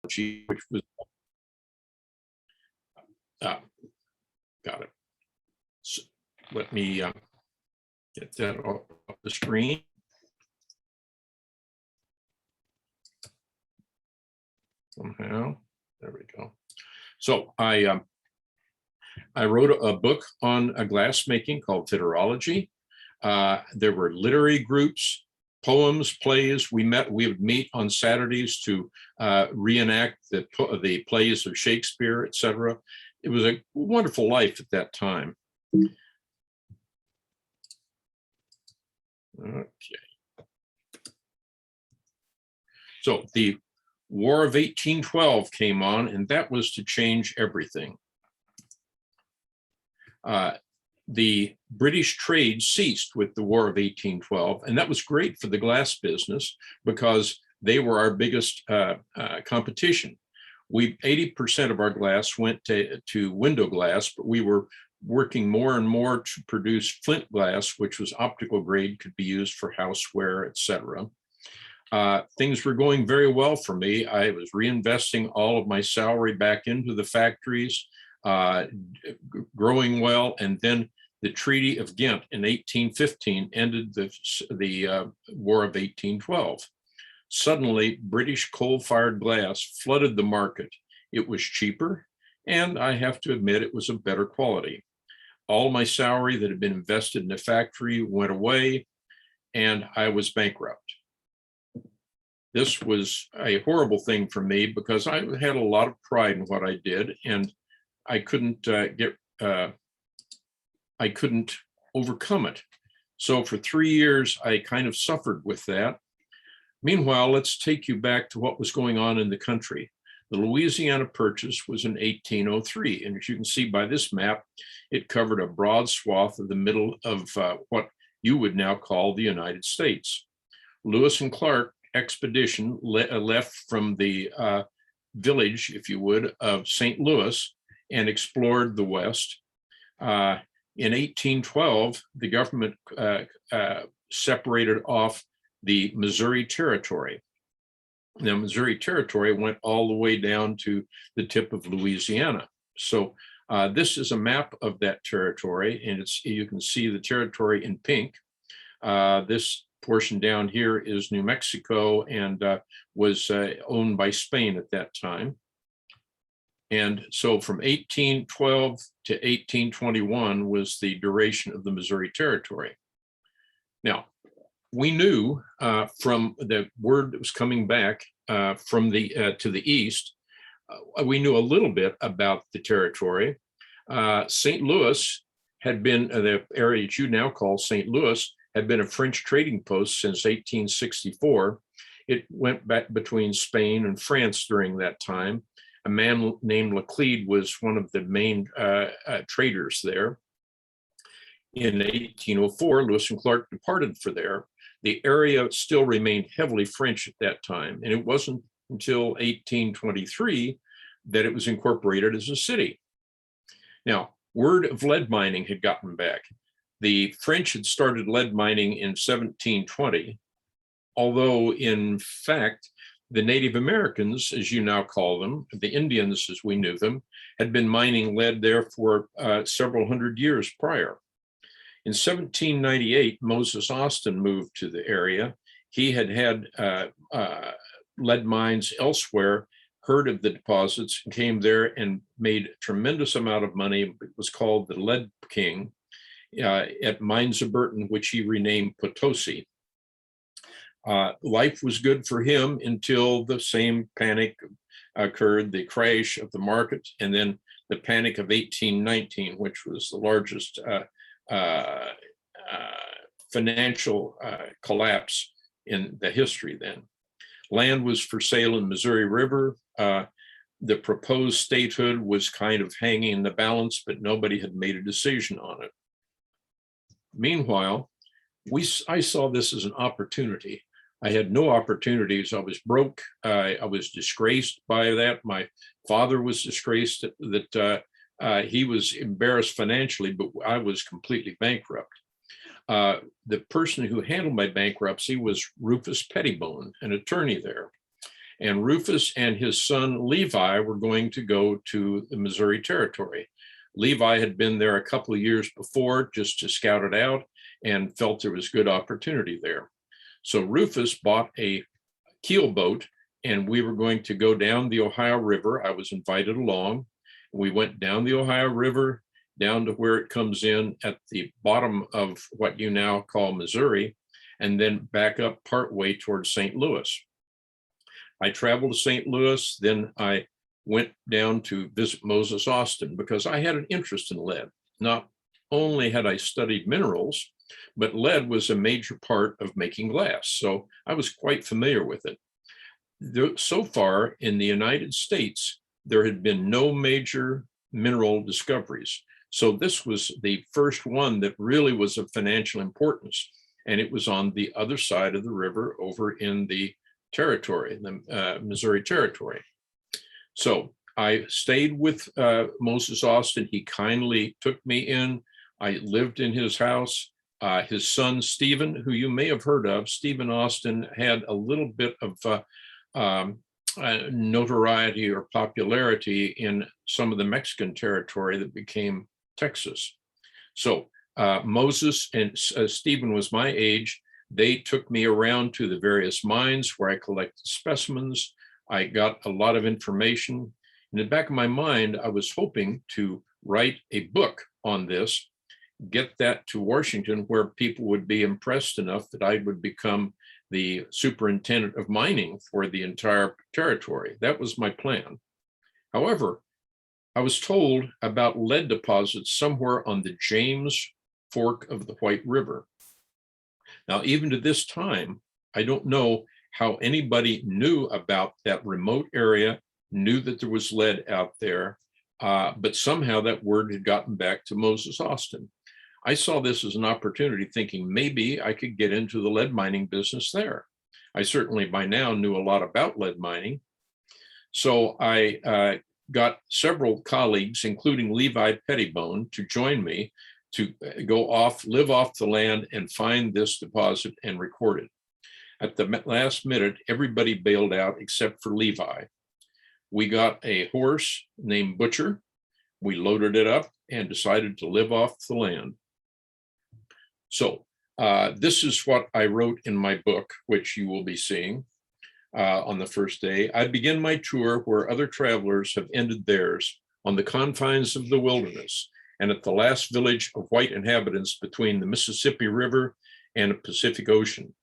which was got it. So let me get that off the screen. Somehow, there we go. So I wrote a book on glass making called Fitarology. There were literary groups, poems, plays. We would meet on Saturdays to reenact the plays of Shakespeare, etc. It was a wonderful life at that time. Okay. So the War of 1812 came on, and that was to change everything. The British trade ceased with the War of 1812, and that was great for the glass business because they were our biggest competition. 80% of our glass went to window glass, but we were working more and more to produce flint glass, which was optical grade, could be used for houseware, etc. Things were going very well for me. I was reinvesting all of my salary back into the factories, growing well, and then the Treaty of Ghent in 1815 ended the War of 1812. Suddenly, British coal-fired glass flooded the market. It was cheaper, and I have to admit it was of better quality. All my salary that had been invested in the factory went away, and I was bankrupt. This was a horrible thing for me because I had a lot of pride in what I did, and I couldn't I couldn't overcome it. So for 3 years, I kind of suffered with that. Meanwhile, let's take you back to what was going on in the country. The Louisiana Purchase was in 1803, and as you can see by this map, it covered a broad swath of the middle of what you would now call the United States. Lewis and Clark expedition left from the village, if you would, of St. Louis and explored the West. In 1812, the government separated off the Missouri Territory. Now, Missouri Territory went all the way down to the tip of Louisiana. So this is a map of that territory, and you can see the territory in pink. This portion down here is New Mexico and was owned by Spain at that time. And so from 1812 to 1821 was the duration of the Missouri Territory. Now, we knew from the word that was coming back from to the east, we knew a little bit about the territory. St. Louis had been, the area that you now call St. Louis, had been a French trading post since 1864. It went back between Spain and France during that time. A man named Laclede was one of the main traders there. In 1804, Lewis and Clark departed for there. The area still remained heavily French at that time, and it wasn't until 1823 that it was incorporated as a city. Now, word of lead mining had gotten back. The French had started lead mining in 1720, although in fact, the Native Americans, as you now call them, the Indians as we knew them, had been mining lead there for several hundred years prior. In 1798, Moses Austin moved to the area. He had had lead mines elsewhere, heard of the deposits, and came there and made a tremendous amount of money. It was called the Lead King at Mines of Burton, which he renamed Potosi. Life was good for him until the same panic occurred, the crash of the market, and then the panic of 1819, which was the largest financial collapse in the history then. Land was for sale in Missouri River. The proposed statehood was kind of hanging in the balance, but nobody had made a decision on it. Meanwhile, I saw this as an opportunity. I had no opportunities. I was broke. I was disgraced by that. My father was disgraced that he was embarrassed financially, but I was completely bankrupt. The person who handled my bankruptcy was Rufus Pettibone, an attorney there. And Rufus and his son Levi were going to go to the Missouri Territory. Levi had been there a couple of years before just to scout it out and felt there was good opportunity there. So Rufus bought a keel boat and we were going to go down the Ohio River. I was invited along. We went down the Ohio River, down to where it comes in at the bottom of what you now call Missouri, and then back up partway towards St. Louis. I traveled to St. Louis, then I went down to visit Moses Austin because I had an interest in lead. Not only had I studied minerals, but lead was a major part of making glass. So I was quite familiar with it. So far in the United States, there had been no major mineral discoveries. So this was the first one that really was of financial importance. And it was on the other side of the river over in the territory, the Missouri Territory. So I stayed with Moses Austin. He kindly took me in. I lived in his house. His son, Stephen, who you may have heard of, Stephen Austin, had a little bit of notoriety or popularity in some of the Mexican territory that became Texas. So Moses and Stephen was my age. They took me around to the various mines where I collected specimens. I got a lot of information. In the back of my mind, I was hoping to write a book on this, get that to Washington where people would be impressed enough that I would become the superintendent of mining for the entire territory. That was my plan. However, I was told about lead deposits somewhere on the James Fork of the White River. Now, even to this time, I don't know how anybody knew about that remote area, knew that there was lead out there, but somehow that word had gotten back to Moses Austin. I saw this as an opportunity, thinking maybe I could get into the lead mining business there. I certainly by now knew a lot about lead mining. So I got several colleagues, including Levi Pettibone, to join me to go off, live off the land and find this deposit and record it. At the last minute, everybody bailed out except for Levi. We got a horse named Butcher. We loaded it up and decided to live off the land. So this is what I wrote in my book, which you will be seeing on the first day. I begin my tour where other travelers have ended theirs, on the confines of the wilderness and at the last village of white inhabitants between the Mississippi River and the Pacific Ocean.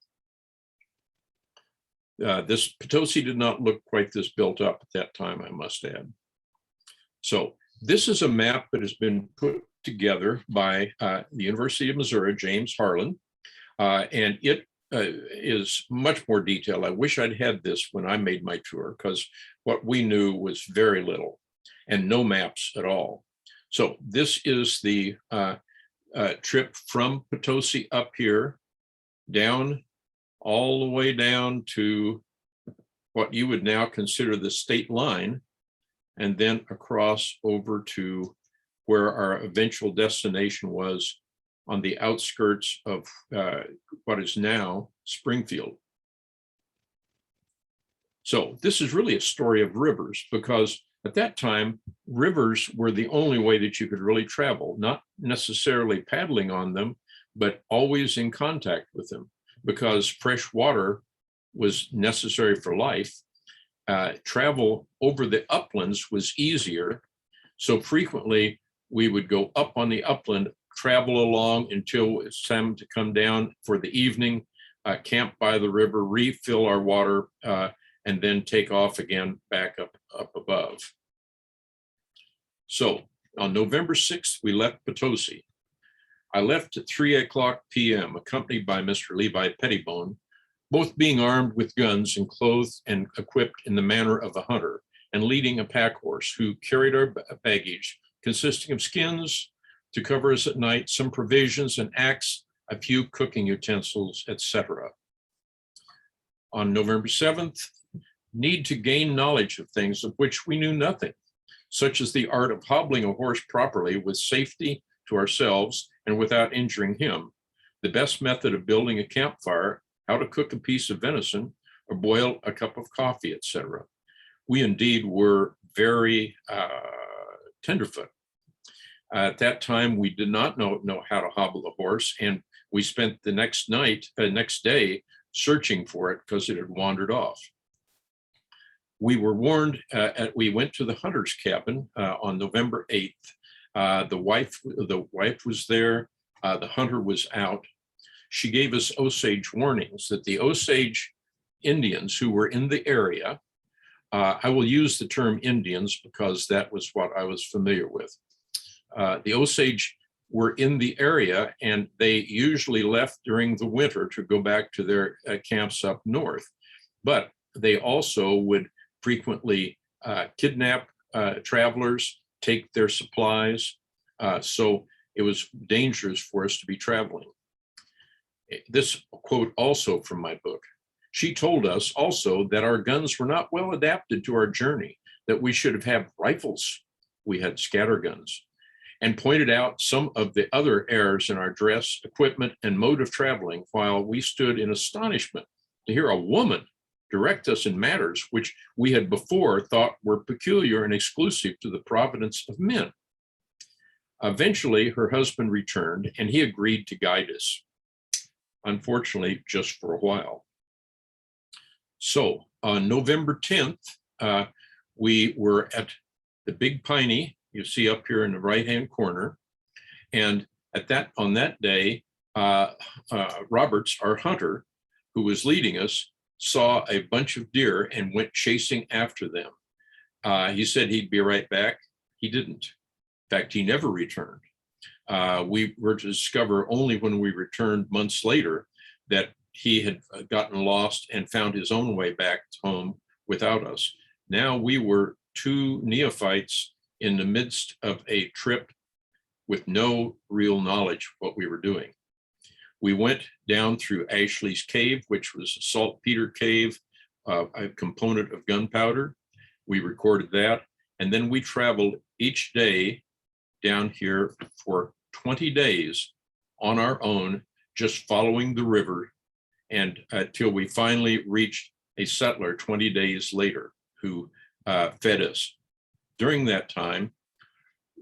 This Potosi did not look quite this built up at that time, I must add. So this is a map that has been put together by the University of Missouri, James Harlan, and it is much more detailed. I wish I'd had this when I made my tour because what we knew was very little and no maps at all. So this is the trip from Potosi up here, down, all the way down to what you would now consider the state line, and then across over to where our eventual destination was on the outskirts of what is now Springfield. So this is really a story of rivers, because at that time, rivers were the only way that you could really travel, not necessarily paddling on them, but always in contact with them, because fresh water was necessary for life. Travel over the uplands was easier. So frequently we would go up on the upland, travel along until it's time to come down for the evening, camp by the river, refill our water, and then take off again back up above. So on November 6th, we left Potosi. I left at 3:00 p.m., accompanied by Mr. Levi Pettibone, both being armed with guns and clothed and equipped in the manner of a hunter, and leading a pack horse who carried our baggage, consisting of skins to cover us at night, some provisions, an axe, a few cooking utensils, etc. On November 7th, need to gain knowledge of things of which we knew nothing, such as the art of hobbling a horse properly with safety to ourselves and without injuring him, the best method of building a campfire, how to cook a piece of venison, or boil a cup of coffee, etc. We indeed were very tenderfoot. At that time, we did not know how to hobble the horse, and we spent the next day searching for it because it had wandered off. We were warned. We went to the hunter's cabin on November 8th. The wife was there. The hunter was out. She gave us Osage warnings that the Osage Indians who were in the area, I will use the term Indians because that was what I was familiar with. The Osage were in the area, and they usually left during the winter to go back to their camps up north. But they also would frequently kidnap travelers, take their supplies. So it was dangerous for us to be traveling. This quote also from my book. She told us also that our guns were not well adapted to our journey, that we should have had rifles. We had scatter guns, and pointed out some of the other errors in our dress, equipment, and mode of traveling, while we stood in astonishment to hear a woman direct us in matters which we had before thought were peculiar and exclusive to the providence of men. Eventually, her husband returned, and he agreed to guide us. Unfortunately, just for a while. So on November 10th, we were at the Big Piney, you see up here in the right-hand corner. And on that day, Roberts, our hunter, who was leading us, saw a bunch of deer and went chasing after them. He said he'd be right back. He didn't. In fact, he never returned. We were to discover only when we returned months later that he had gotten lost and found his own way back home without us. Now we were two neophytes in the midst of a trip with no real knowledge of what we were doing. We went down through Ashley's Cave, which was a saltpeter cave, a component of gunpowder. We recorded that. And then we traveled each day down here for 20 days on our own, just following the river, and till we finally reached a settler 20 days later who fed us. During that time,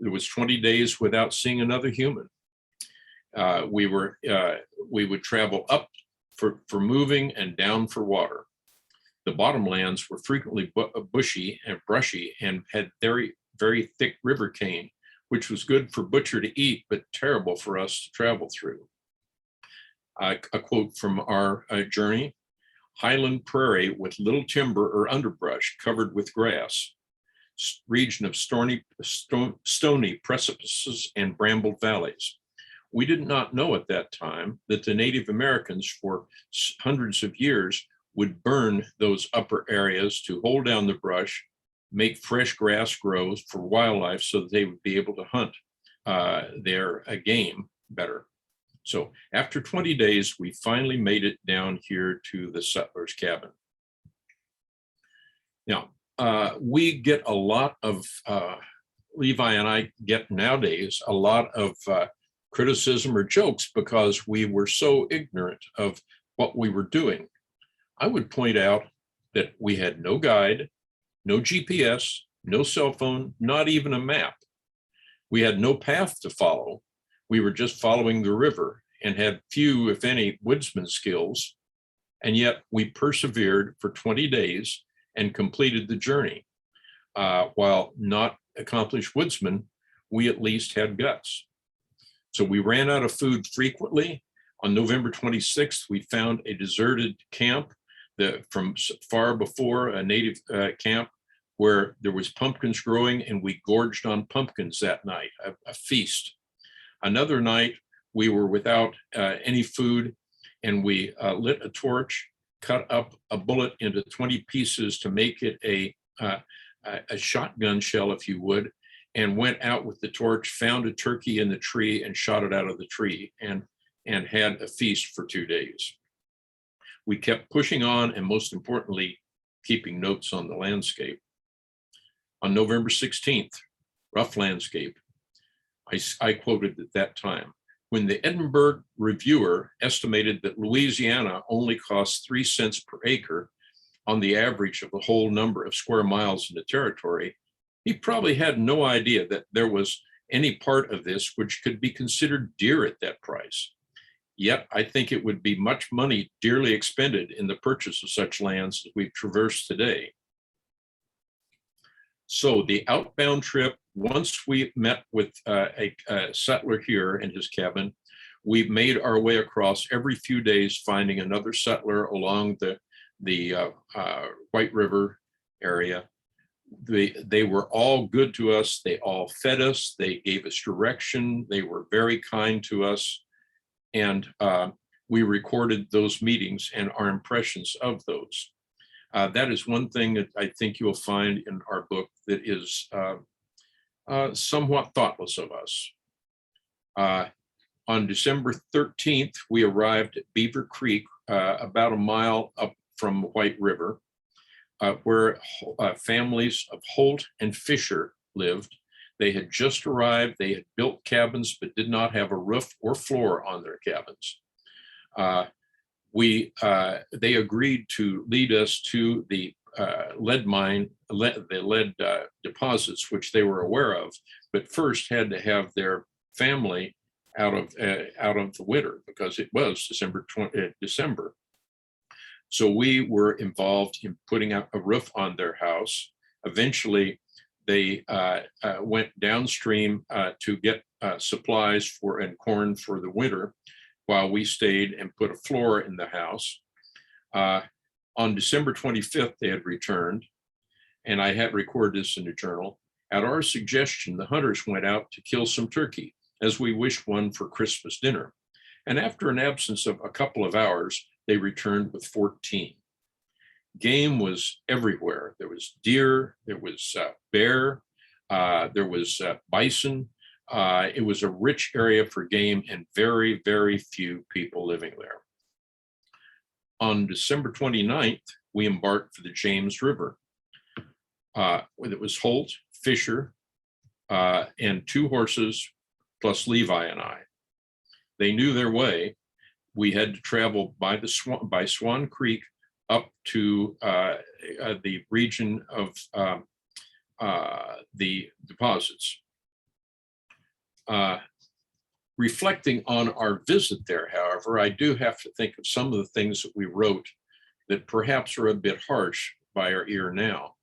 it was 20 days without seeing another human. We would travel up for moving and down for water. The bottomlands were frequently bushy and brushy and had very, very thick river cane, which was good for butcher to eat, but terrible for us to travel through. A quote from our journey: highland prairie with little timber or underbrush covered with grass, region of stony precipices and brambled valleys. We did not know at that time that the Native Americans for hundreds of years would burn those upper areas to hold down the brush, make fresh grass grow for wildlife so that they would be able to hunt their game better. So after 20 days, we finally made it down here to the settler's cabin. Now, we get a lot of, Levi and I get nowadays, a lot of criticism or jokes because we were so ignorant of what we were doing. I would point out that we had no guide, no GPS, no cell phone, not even a map. We had no path to follow. We were just following the river and had few, if any, woodsman skills. And yet we persevered for 20 days and completed the journey. While not accomplished woodsmen, we at least had guts. So we ran out of food frequently. On November 26th, we found a deserted camp from far before a native camp where there was pumpkins growing, and we gorged on pumpkins that night, a feast. Another night, we were without any food, and we lit a torch, cut up a bullet into 20 pieces to make it a shotgun shell, if you would, and went out with the torch, found a turkey in the tree and shot it out of the tree, and had a feast for 2 days. We kept pushing on, and most importantly, keeping notes on the landscape. On November 16th, rough landscape. I quoted at that time, when the Edinburgh Reviewer estimated that Louisiana only costs 3 cents per acre, on the average of the whole number of square miles in the territory, he probably had no idea that there was any part of this which could be considered dear at that price. Yet I think it would be much money dearly expended in the purchase of such lands as we've traversed today. So the outbound trip, once we met with a settler here in his cabin, we made our way across every few days, finding another settler along the White River area. They were all good to us. They all fed us. They gave us direction. They were very kind to us. And we recorded those meetings and our impressions of those. That is one thing that I think you'll find in our book that is somewhat thoughtless of us. On December 13th, we arrived at Beaver Creek, about a mile up from White River, where families of Holt and Fisher lived. They had just arrived. They had built cabins, but did not have a roof or floor on their cabins. They agreed to lead us to the lead mine, the lead deposits, which they were aware of, but first had to have their family out of the winter, because it was December. So we were involved in putting out a roof on their house. Eventually, they went downstream to get supplies and corn for the winter, while we stayed and put a floor in the house. On December 25th, they had returned, and I had recorded this in the journal. At our suggestion, the hunters went out to kill some turkey, as we wished one for Christmas dinner. And after an absence of a couple of hours, they returned with 14. Game was everywhere. There was deer, there was bear, there was bison. It was a rich area for game and very, very few people living there. On December 29th, we embarked for the James River. It was Holt, Fisher, and 2 horses, plus Levi and I. They knew their way. We had to travel by Swan Creek up to the region of the deposits. Reflecting on our visit there, however, I do have to think of some of the things that we wrote that perhaps are a bit harsh by our ear now.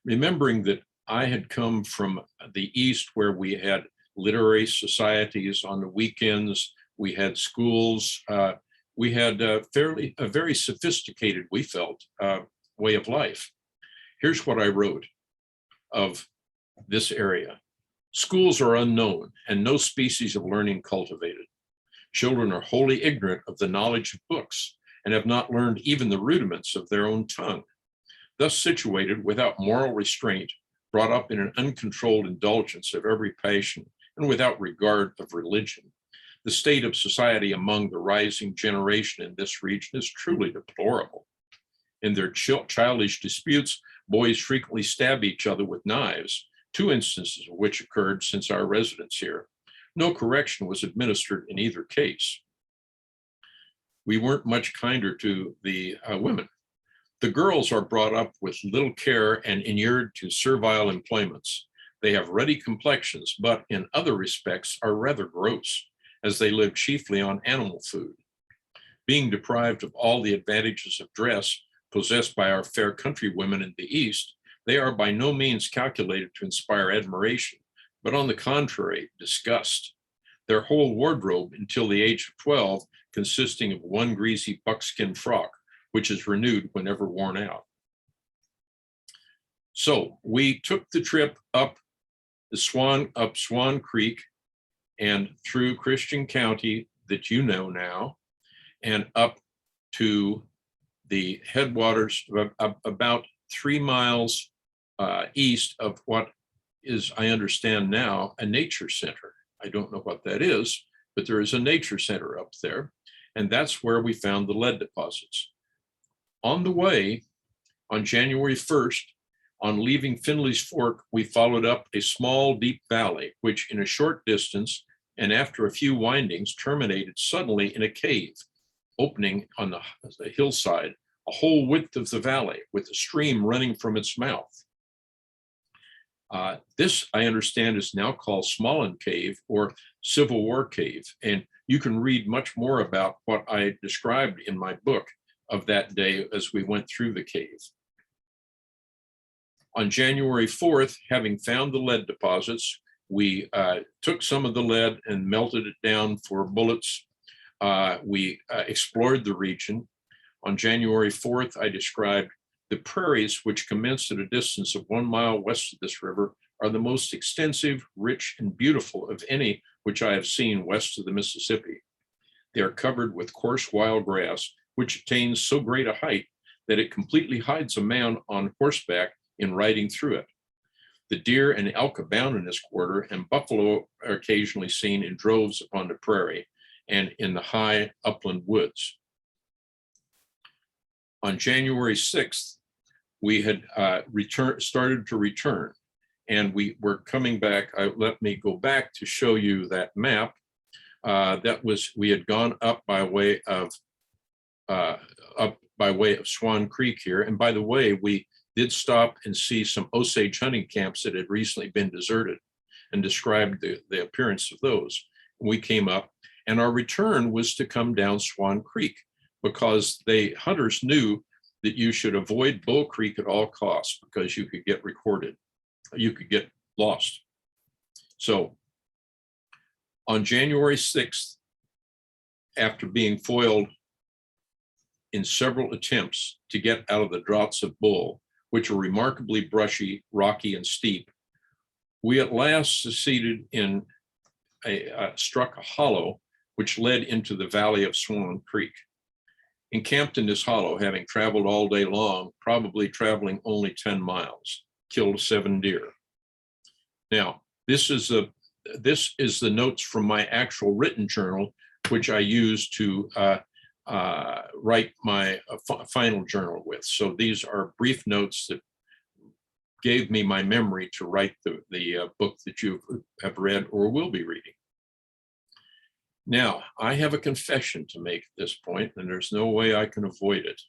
Remembering that I had come from the East, where we had literary societies on the weekends, we had schools, we had a very sophisticated, we felt, way of life. Here's what I wrote of this area. Schools are unknown and no species of learning cultivated. Children are wholly ignorant of the knowledge of books and have not learned even the rudiments of their own tongue. Thus situated, without moral restraint, brought up in an uncontrolled indulgence of every passion and without regard of religion, the state of society among the rising generation in this region is truly deplorable. In their childish disputes, boys frequently stab each other with knives, 2 instances of which occurred since our residence here. No correction was administered in either case. We weren't much kinder to the women. The girls are brought up with little care and inured to servile employments. They have ruddy complexions, but in other respects are rather gross, as they live chiefly on animal food. Being deprived of all the advantages of dress possessed by our fair country women in the East, they are by no means calculated to inspire admiration, but on the contrary, disgust. Their whole wardrobe until the age of 12 consisting of one greasy buckskin frock, which is renewed whenever worn out. So we took the trip up Swan Creek and through Christian County that you know now, and up to the headwaters about 3 miles east of what is, I understand now, a nature center. I don't know what that is, but there is a nature center up there, and that's where we found the lead deposits. On the way, on January 1st, on leaving Finley's Fork, we followed up a small, deep valley, which in a short distance and after a few windings terminated suddenly in a cave, opening on the hillside a whole width of the valley with a stream running from its mouth. This, I understand, is now called Smolin Cave or Civil War Cave. And you can read much more about what I described in my book of that day as we went through the cave. On January 4th, having found the lead deposits, we took some of the lead and melted it down for bullets. We explored the region. On January 4th, I described the prairies, which commenced at a distance of 1 mile west of this river, are the most extensive, rich, and beautiful of any which I have seen west of the Mississippi. They are covered with coarse wild grass, which attains so great a height that it completely hides a man on horseback in riding through it. The deer and elk abound in this quarter, and buffalo are occasionally seen in droves upon the prairie and in the high upland woods. On January 6th, we had started to return, and we were coming back. Let me go back to show you that map. We had gone up by way of Swan Creek here. And by the way, we did stop and see some Osage hunting camps that had recently been deserted and described the appearance of those. We came up, and our return was to come down Swan Creek because hunters knew that you should avoid Bull Creek at all costs because you could get recorded, you could get lost. So on January 6th, after being foiled in several attempts to get out of the draughts of Bull, which are remarkably brushy, rocky, and steep, we at last succeeded in struck a hollow which led into the valley of Swan Creek. Encamped in this hollow, having traveled all day long, probably traveling only 10 miles, killed 7 deer. Now, this is the notes from my actual written journal, which I used to write my final journal with. So these are brief notes that gave me my memory to write the book that you have read or will be reading. Now, I have a confession to make at this point, and there's no way I can avoid it.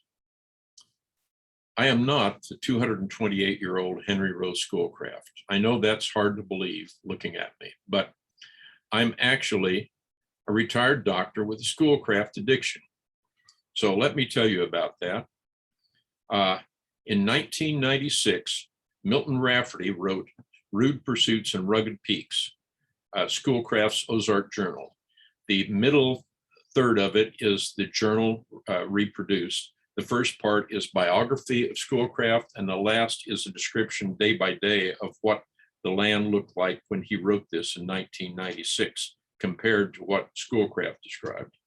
I am not the 228-year-old Henry Rowe Schoolcraft. I know that's hard to believe looking at me, but I'm actually a retired doctor with a Schoolcraft addiction. So let me tell you about that. In 1996, Milton Rafferty wrote Rude Pursuits and Rugged Peaks, Schoolcraft's Ozark Journal. The middle third of it is the journal reproduced. The first part is biography of Schoolcraft, and the last is a description day by day of what the land looked like when he wrote this in 1996, compared to what Schoolcraft described.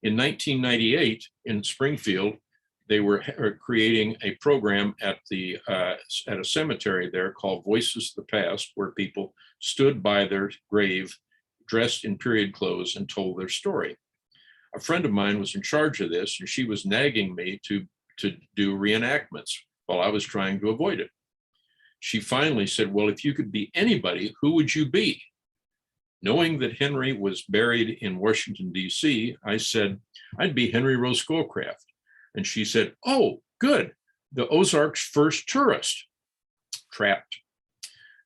In 1998, in Springfield, they were creating a program at a cemetery there called Voices of the Past, where people stood by their grave dressed in period clothes and told their story. A friend of mine was in charge of this, and she was nagging me to do reenactments while I was trying to avoid it. She finally said, well, if you could be anybody, who would you be? Knowing that Henry was buried in Washington, D.C., I said, I'd be Henry Rowe Schoolcraft. And she said, oh, good, the Ozarks' first tourist. Trapped.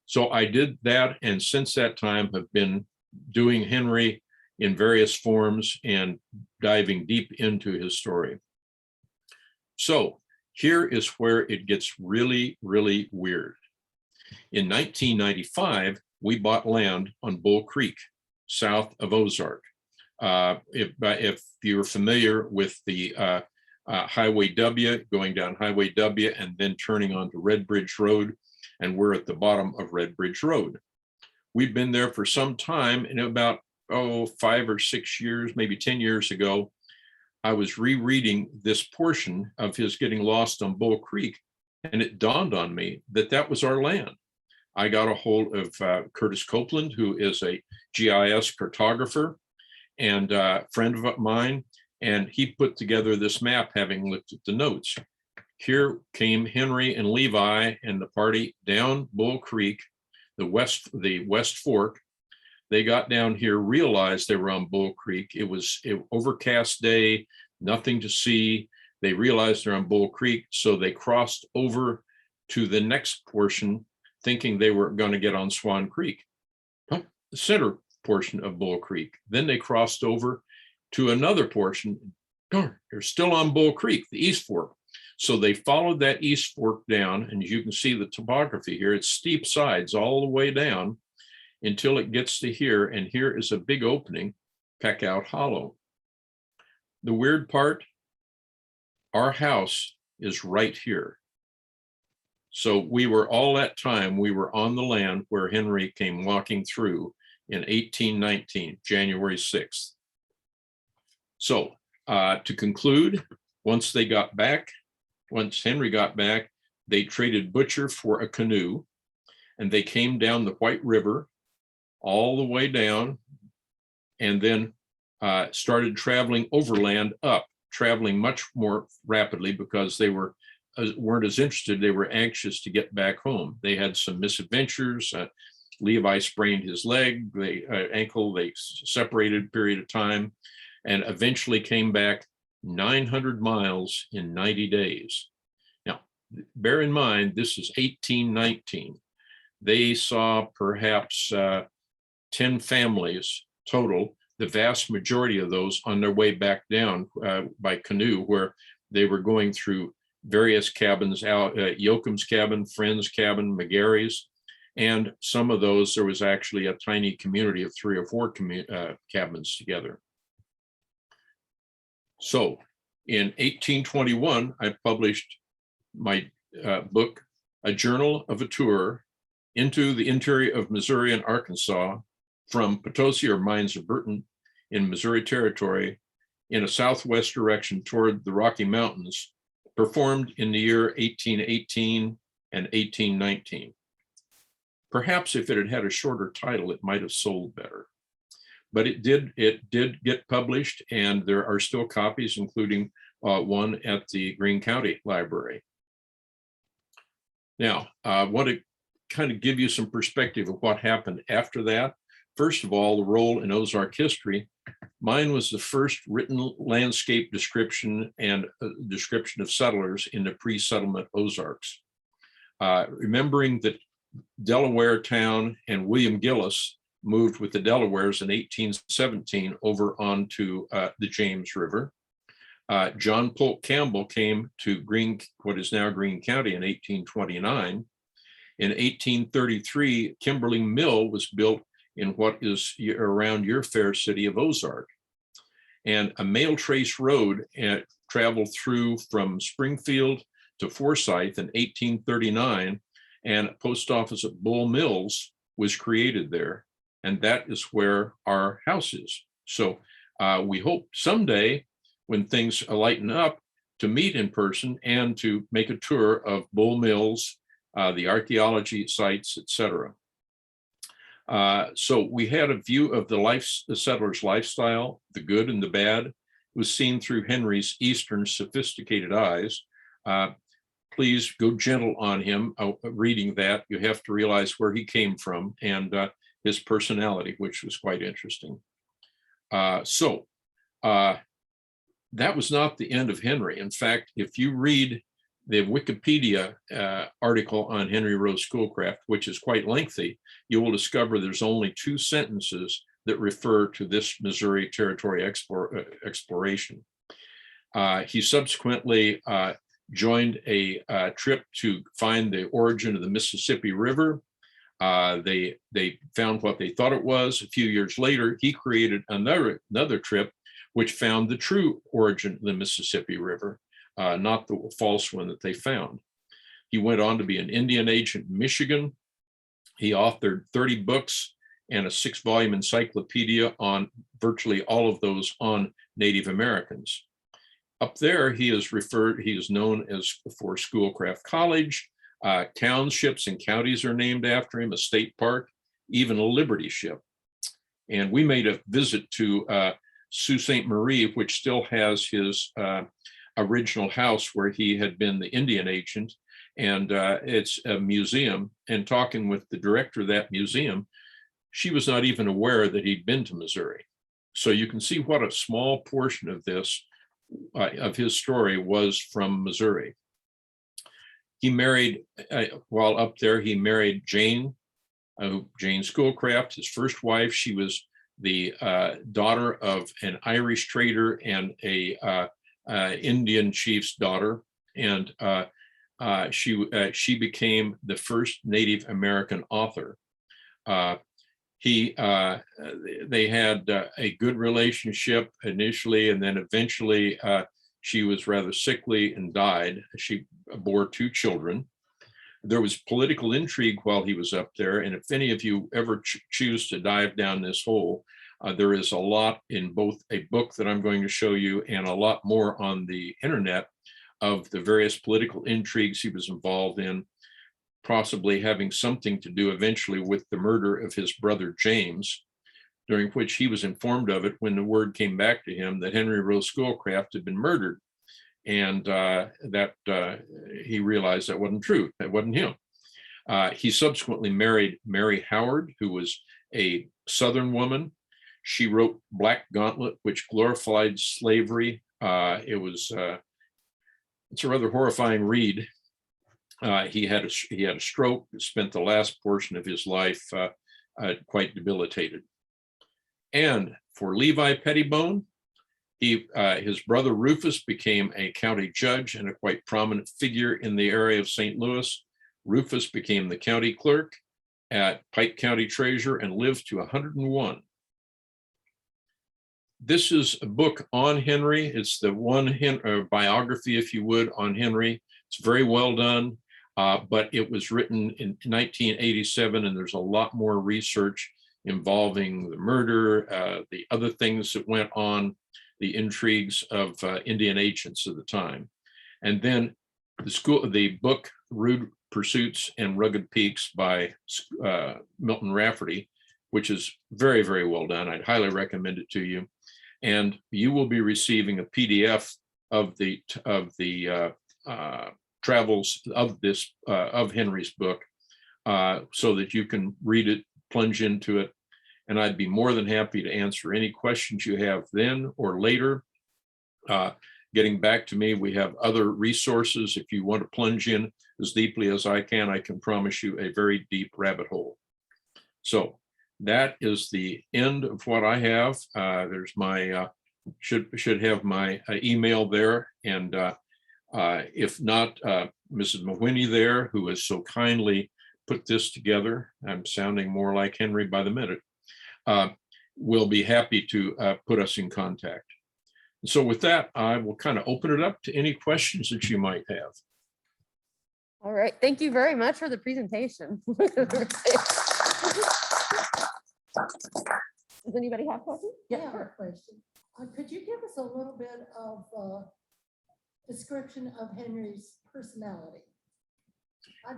So I did that, and since that time have been doing Henry in various forms and diving deep into his story. So here is where it gets really, really weird. In 1995, we bought land on Bull Creek, south of Ozark. If you're familiar with the Highway W, going down Highway W and then turning onto Red Bridge Road, and we're at the bottom of Red Bridge Road. We've been there for some time, and about 5 or 6 years, maybe 10 years ago, I was rereading this portion of his getting lost on Bull Creek, and it dawned on me that that was our land. I got a hold of Curtis Copeland, who is a GIS cartographer and a friend of mine, and he put together this map having looked at the notes. Here came Henry and Levi and the party down Bull Creek, the West Fork. They got down here, realized they were on Bull Creek. It was an overcast day, nothing to see. They realized they're on Bull Creek, so they crossed over to the next portion, thinking they were going to get on Swan Creek, the center portion of Bull Creek. Then they crossed over to another portion. Darn, they're still on Bull Creek, the East Fork. So they followed that East Fork down, and you can see the topography here. It's steep sides all the way down until it gets to here, and here is a big opening, Peckout Hollow. The weird part, our house is right here. So we were all that time, we were on the land where Henry came walking through in 1819, January 6th. So to conclude, once Henry got back, they traded Butcher for a canoe, and they came down the White River all the way down, and then started traveling overland up, traveling much more rapidly because they weren't as interested. They were anxious to get back home. They had some misadventures. Levi sprained his ankle. They separated a period of time, and eventually came back 900 miles in 90 days. Now, bear in mind, this is 1819. They saw perhaps 10 families total, the vast majority of those on their way back down by canoe, where they were going through various cabins, Yoakum's cabin, Friend's cabin, McGarry's, and some of those, there was actually a tiny community of 3 or 4 cabins together. So in 1821, I published my book, A Journal of a Tour into the interior of Missouri and Arkansas, from Potosi or Mines of Burton in Missouri Territory in a southwest direction toward the Rocky Mountains, performed in the year 1818 and 1819. Perhaps if it had had a shorter title, it might have sold better. But it did get published, and there are still copies, including one at the Greene County Library. Now, I want to kind of give you some perspective of what happened after that. First of all, the role in Ozark history. Mine was the first written landscape description and description of settlers in the pre-settlement Ozarks. Remembering that Delaware Town and William Gillis moved with the Delawares in 1817 over onto the James River. John Polk Campbell came to what is now Greene County in 1829. In 1833, Kimberly Mill was built in what is around your fair city of Ozark. And a mail trace road traveled through from Springfield to Forsyth in 1839, and a post office at Bull Mills was created there. And that is where our house is. So we hope someday, when things lighten up, to meet in person and to make a tour of Bull Mills, the archaeology sites, etc. So we had a view of the settler's lifestyle, the good and the bad. It was seen through Henry's Eastern sophisticated eyes. Please go gentle on him reading that. You have to realize where he came from and his personality, which was quite interesting. That was not the end of Henry. In fact, if you read the Wikipedia article on Henry Rowe Schoolcraft, which is quite lengthy, you will discover there's only 2 sentences that refer to this Missouri Territory exploration. He subsequently joined a trip to find the origin of the Mississippi River. They found what they thought it was. A few years later, he created another trip which found the true origin of the Mississippi River, not the false one that they found. He went on to be an Indian agent in Michigan. He authored 30 books and a 6-volume encyclopedia on virtually all of those on Native Americans. Up there, he is known as for Schoolcraft College. Townships and counties are named after him, a state park, even a Liberty ship. And we made a visit to Sault Ste. Marie, which still has his original house where he had been the Indian agent. And it's a museum. And talking with the director of that museum, she was not even aware that he'd been to Missouri. So you can see what a small portion of this of his story was from Missouri. He married, while up there, he married Jane Schoolcraft, his first wife. She was the daughter of an Irish trader and a Indian chief's daughter, and she became the first Native American author. They had a good relationship initially, and then eventually she was rather sickly and died. She bore 2 children. There was political intrigue while he was up there, and if any of you ever choose to dive down this hole, there is a lot in both a book that I'm going to show you and a lot more on the internet of the various political intrigues he was involved in, possibly having something to do eventually with the murder of his brother James, during which he was informed of it when the word came back to him that Henry Rowe Schoolcraft had been murdered. And he realized that wasn't true, that wasn't him. He subsequently married Mary Howard, who was a Southern woman. She wrote Black Gauntlet, which glorified slavery. It's a rather horrifying read. He had a stroke, spent the last portion of his life quite debilitated. And for Levi Pettibone, his brother Rufus became a county judge and a quite prominent figure in the area of St. Louis. Rufus became the county clerk at Pike County Treasurer and lived to 101. This is a book on Henry. It's the one biography, if you would, on Henry. It's very well done, but it was written in 1987, and there's a lot more research involving the murder, the other things that went on, the intrigues of Indian agents of the time. And then the book Rude Pursuits and Rugged Peaks by Milton Rafferty, which is very, very well done. I'd highly recommend it to you. And you will be receiving a PDF of the travels of Henry's book, so that you can read it, plunge into it, and I'd be more than happy to answer any questions you have then or later. Getting back to me, we have other resources. If you want to plunge in as deeply as I can promise you a very deep rabbit hole. So that is the end of what I have. There's my, should have my email there. And if not, Mrs. Mahwini there, who has so kindly put this together, I'm sounding more like Henry by the minute, will be happy to put us in contact. So with that, I will kind of open it up to any questions that you might have. All right, thank you very much for the presentation. Does anybody have questions? Yeah, I have a question. Could you give us a little bit of description of Henry's personality?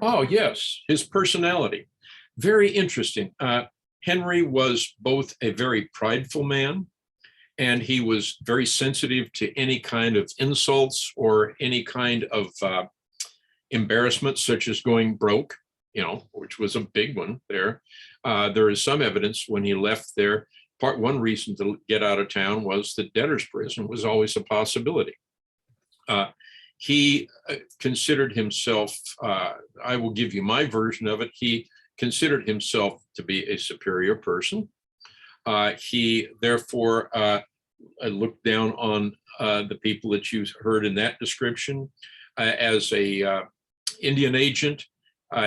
Oh, yes, his personality. Very interesting. Henry was both a very prideful man, and he was very sensitive to any kind of insults or any kind of embarrassment, such as going broke, which was a big one there. There is some evidence when he left there, one reason to get out of town was that debtor's prison was always a possibility. He considered himself, I will give you my version of it, he considered himself to be a superior person. He therefore looked down on the people that you heard in that description. As a Indian agent,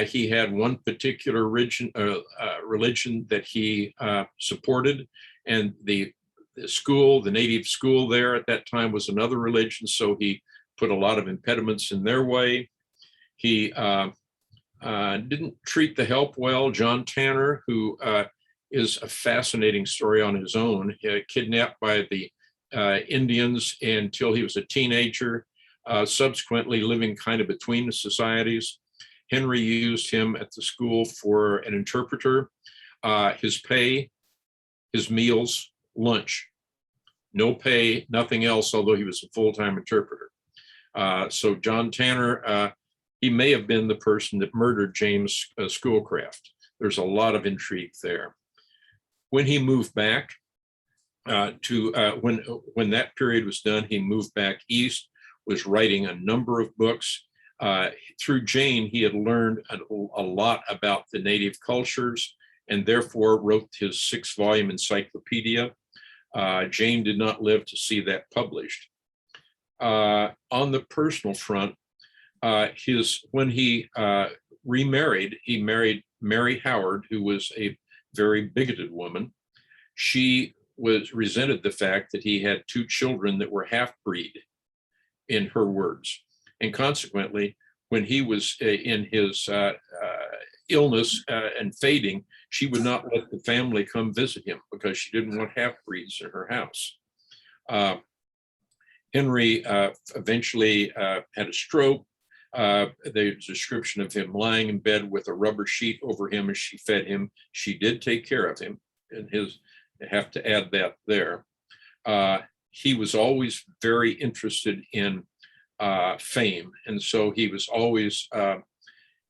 he had one particular religion that he supported, and the native school there at that time was another religion, so he put a lot of impediments in their way. He didn't treat the help well. John Tanner, who is a fascinating story on his own, kidnapped by the Indians until he was a teenager, subsequently living kind of between the societies. Henry used him at the school for an interpreter. His pay, his meals, lunch, no pay, nothing else, although he was a full-time interpreter. So John Tanner, he may have been the person that murdered James Schoolcraft. There's a lot of intrigue there. When he moved back, when that period was done, he moved back east, was writing a number of books. Through Jane, he had learned a lot about the native cultures and therefore wrote his 6-volume encyclopedia. Jane did not live to see that published. On the personal front, when he remarried, he married Mary Howard, who was a very bigoted woman. She resented the fact that he had 2 children that were half-breed, in her words. And consequently, when he was in his illness and fading, she would not let the family come visit him because she didn't want half-breeds in her house. Henry eventually had a stroke. The description of him lying in bed with a rubber sheet over him as she fed him. She did take care of him, and I have to add that there. He was always very interested in fame, and so he was always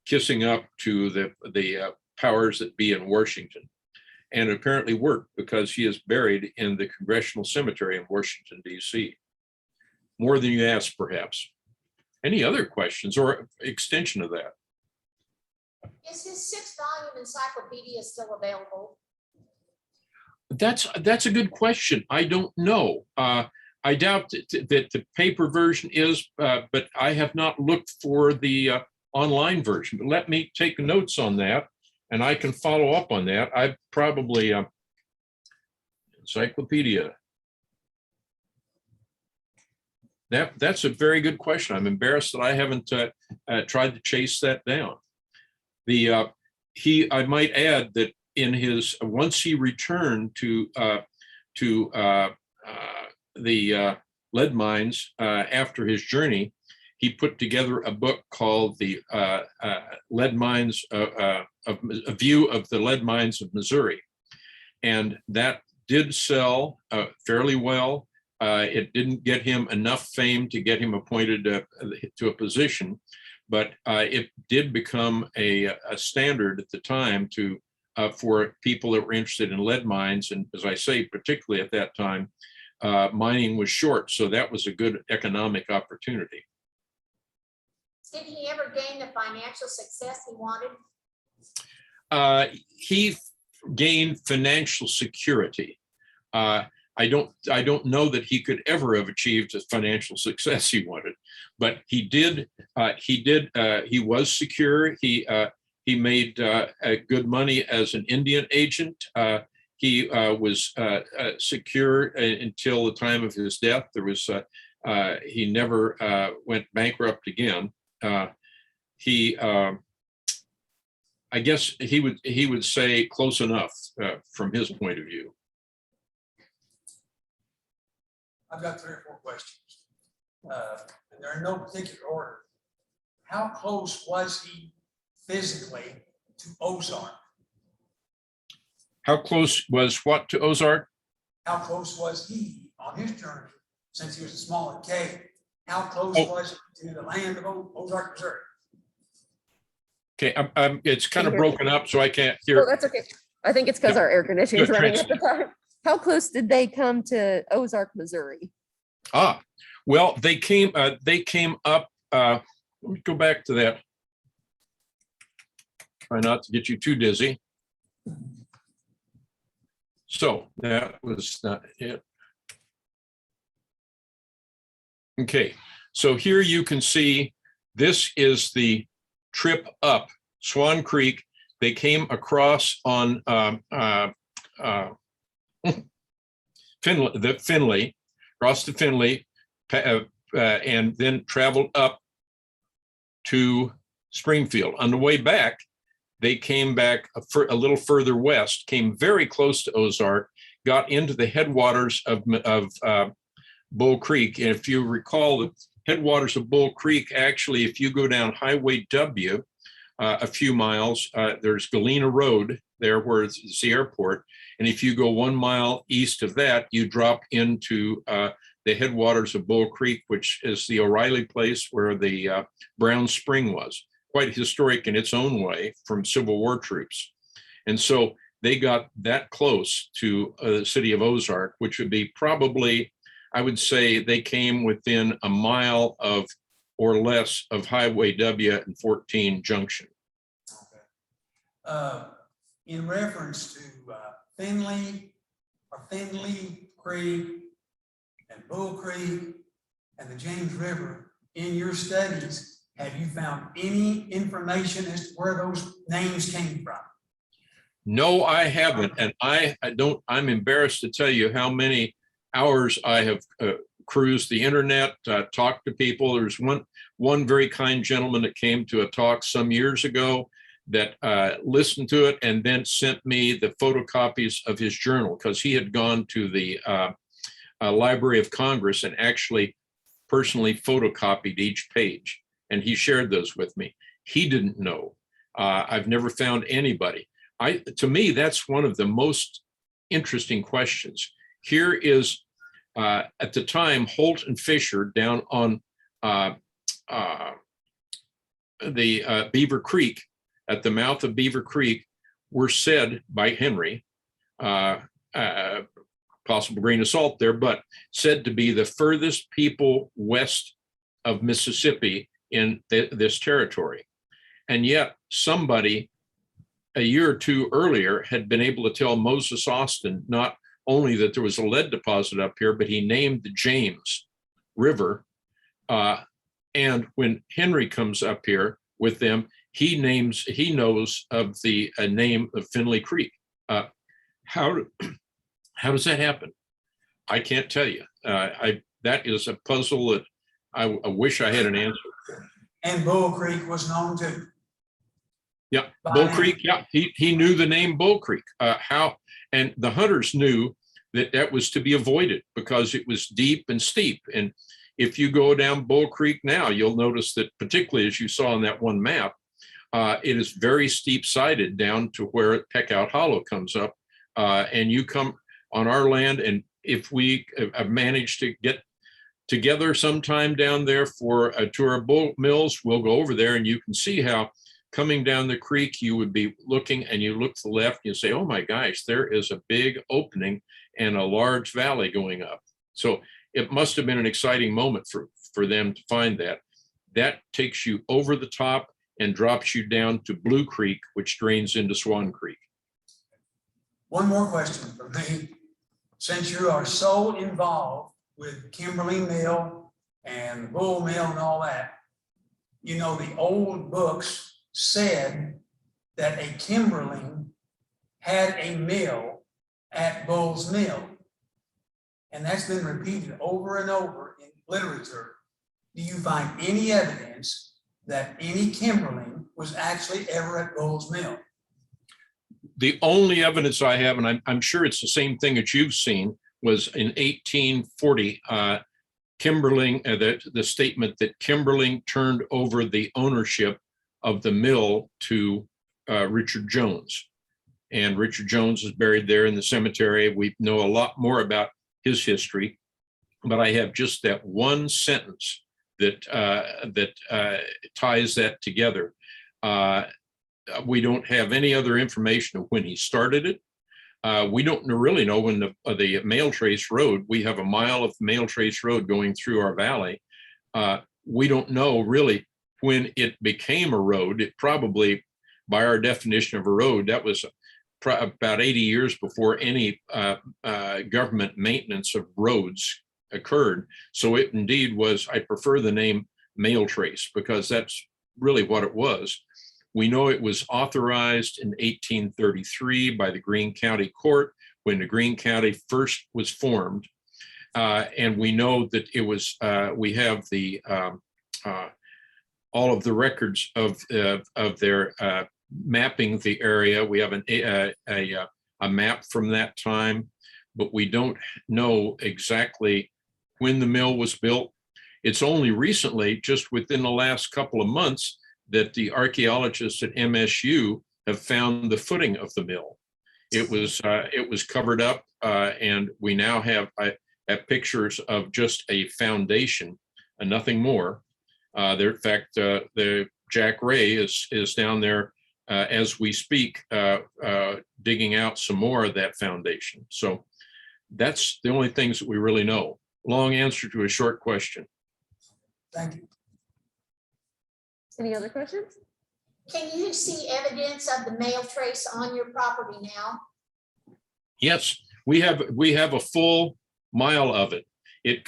kissing up to the powers that be in Washington, and apparently worked, because he is buried in the Congressional Cemetery in Washington, D.C. More than you asked, perhaps. Any other questions or extension of that? Is his 6-volume encyclopedia still available? That's a good question. I don't know. I doubt that the paper version is, but I have not looked for the online version. But let me take notes on that, and I can follow up on that. I probably encyclopedia. That's a very good question. I'm embarrassed that I haven't tried to chase that down. I might add that in his, once he returned to the lead mines after his journey, he put together a book called the Lead Mines, a View of the Lead Mines of Missouri. And that did sell fairly well. It didn't get him enough fame to get him appointed to a position, but it did become a standard at the time for people that were interested in lead mines. And as I say, particularly at that time, mining was short, so that was a good economic opportunity. Did he ever gain the financial success he wanted? He gained financial security. I don't know that he could ever have achieved the financial success he wanted, but he did. He was secure. He made good money as an Indian agent. He was secure until the time of his death. He never went bankrupt again. I guess he would say close enough from his point of view. I've got 3 or 4 questions. And they're in no particular order. How close was he physically to Ozark? How close was what to Ozark? How close was he on his journey, since he was a smaller cave? How close was he to the land of Ozark, Missouri? Okay, it's kind of Can you hear me? broken up, so I can't Oh, hear. that's okay. I think it's because our air conditioning is Good running at the time. How close did they come to Ozark, Missouri? Well, they came up. Let me go back to that. Try not to get you too dizzy. So that was not it. Okay, so here you can see this is the trip up Swan Creek. They came across on Finley, crossed to Finley, and then traveled up to Springfield. On the way back, they came back a little further west, came very close to Ozark, got into the headwaters of Bull Creek. And if you recall, the headwaters of Bull Creek, actually, if you go down Highway W a few miles, there's Galena Road there where it's the airport. And if you go 1 mile east of that, you drop into the headwaters of Bull Creek, which is the O'Reilly place where the Brown Spring was. Quite historic in its own way from Civil War troops. And so they got that close to the city of Ozark, which would be probably, I would say they came within a mile of or less of Highway W and 14 Junction. In reference to Finley Creek and Bull Creek and the James River, in your studies, have you found any information as to where those names came from? No, I haven't. And I'm embarrassed to tell you how many hours I have cruised the internet, talked to people. There's one very kind gentleman that came to a talk some years ago that listened to it and then sent me the photocopies of his journal, because he had gone to the Library of Congress and actually personally photocopied each page. And he shared those with me. He didn't know. I've never found anybody. To me, that's one of the most interesting questions. Here is, at the time, Holt and Fisher down on the Beaver Creek, at the mouth of Beaver Creek, were said by Henry, possible grain of salt there, but said to be the furthest people west of Mississippi in this territory. And yet somebody a year or two earlier had been able to tell Moses Austin not only that there was a lead deposit up here, but he named the James River. And when Henry comes up here with them, he knows of the name of Finley Creek. How does that happen? I can't tell you. That is a puzzle that I wish I had an answer. And Bull Creek was known too. Yeah, Bull Creek. Yeah, he knew the name Bull Creek. And the hunters knew that was to be avoided because it was deep and steep. And if you go down Bull Creek now, you'll notice that, particularly as you saw on that one map, it is very steep sided down to where Peckout Hollow comes up. And you come on our land, and if we have managed to get together sometime down there for a tour of Bull Mills, we'll go over there and you can see how coming down the creek, you would be looking and you look to the left and you say, oh my gosh, there is a big opening and a large valley going up. So it must have been an exciting moment for them to find that. That takes you over the top and drops you down to Blue Creek, which drains into Swan Creek. One more question from me. Since you are so involved with Kimberly Mill and Bull Mill and all that, you know, the old books said that a Kimberling had a mill at Bull's Mill. And that's been repeated over and over in literature. Do you find any evidence that any Kimberling was actually ever at Bull's Mill? The only evidence I have, and I'm sure it's the same thing that you've seen, was in 1840, Kimberling, the statement that Kimberling turned over the ownership of the mill to Richard Jones. And Richard Jones is buried there in the cemetery. We know a lot more about his history, but I have just that one sentence that ties that together. We don't have any other information of when he started it. We don't really know when the Mail Trace Road, we have a mile of Mail Trace Road going through our valley. We don't know really when it became a road. It probably, by our definition of a road, that was about 80 years before any government maintenance of roads occurred. So it indeed was, I prefer the name Mail Trace because that's really what it was. We know it was authorized in 1833 by the Greene County Court when the Greene County first was formed. And we know that it was, we have the all of the records of their mapping the area. We have a map from that time, but we don't know exactly when the mill was built. It's only recently, just within the last couple of months, that the archaeologists at MSU have found the footing of the mill. It was covered up, and we now have pictures of just a foundation and nothing more. In fact, the Jack Ray is down there as we speak, digging out some more of that foundation. So that's the only things that we really know. Long answer to a short question. Thank you. Any other questions? Can you see evidence of the mail trace on your property now? Yes, we have a full mile of it. It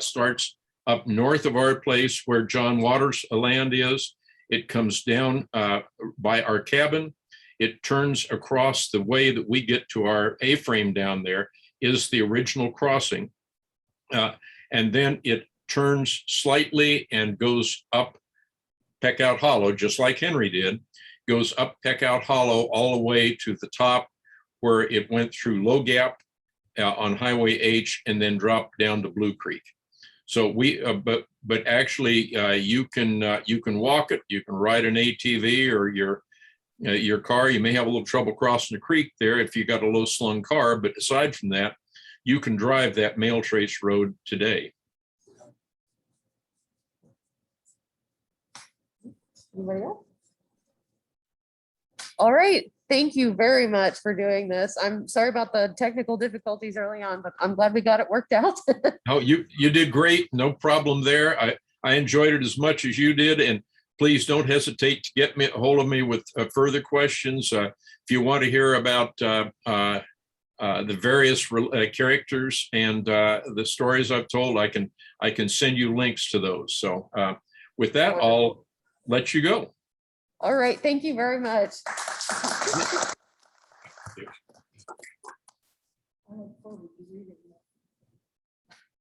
starts up north of our place where John Waters' land is. It comes down by our cabin. It turns across the way that we get to our A-frame down there is the original crossing. And then it turns slightly and goes up Peckout Hollow, just like Henry did, goes up Peckout Hollow all the way to the top where it went through Low Gap on Highway H and then dropped down to Blue Creek. So but actually you can walk it, you can ride an ATV or your car. You may have a little trouble crossing the creek there if you got a low slung car, but aside from that, you can drive that mail trace road today. Anybody else? All right. Thank you very much for doing this. I'm sorry about the technical difficulties early on, but I'm glad we got it worked out. Oh, you did great. No problem there. I enjoyed it as much as you did. And please don't hesitate to get a hold of me with further questions. If you want to hear about the various characters and the stories I've told, I can send you links to those. So with that, I'll let you go. All right. Thank you very much. Yeah.